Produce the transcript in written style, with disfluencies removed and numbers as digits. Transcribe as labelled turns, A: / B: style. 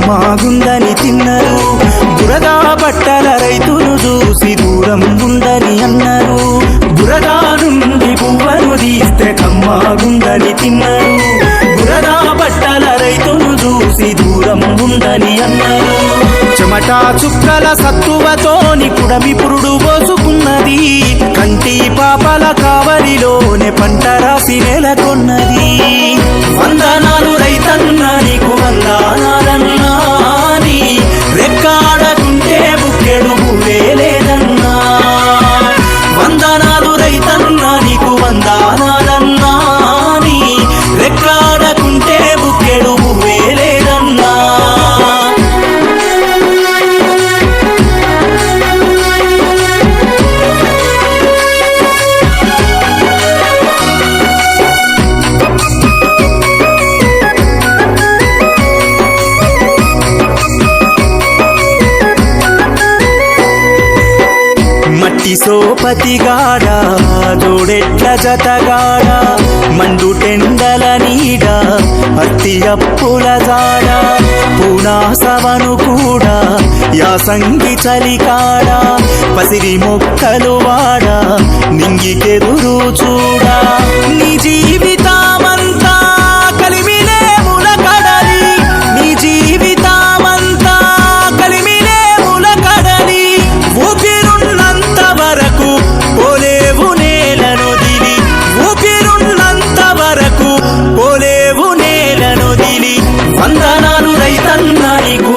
A: కమ్మాగుందని తిన్నరు. బురదా బట్టల రైతును చూసి దూరం ఉందని అన్నారు. బురదా నుండి పువ్వను తీస్తే కమ్మాగుందని తిన్నరు. బురదా బట్టల రైతును చూసి దూరం ఉందని అన్నారు. చెమటా చుక్కల సత్తువతోని పుడమి పురుడు పోసుకున్నది. కంటి పాపల కావలిలోనే పంట రాసి నెలకొన్నది. వందనాలు రైతన్నా నీకు వందనాలన్నా, నీ రెక్కాడకుంటే బుక్కెడు భూవే లేదన్నా. వందనాలు రైతన్నా నీకు వందనాలన్నా, నీ రెక్కాడకుంటే బుక్కెడు భూవే లేదన్నా. మట్టి సోపతిగాడ జోడెట్ల జతగాడ, మండు టెండల నీడ అత్తి అప్పుల జాడ, పూనాసవను కూడా యాసంగి చలికాడ, పసిరి మొక్కలు వాడ నింగికెదురు చూడ. నీ జీవితమంతా కలిమిలే ములకడలి, నీ జీవితమంతా కలిమిలే ములకడలి. ఊపిరున్నంత వరకు పోలేవు నేలనొదిలి, ఊపిరున్నంత వరకు పోలేవు నేలనొదిలి. వందనాలు రైతన్నా నీకు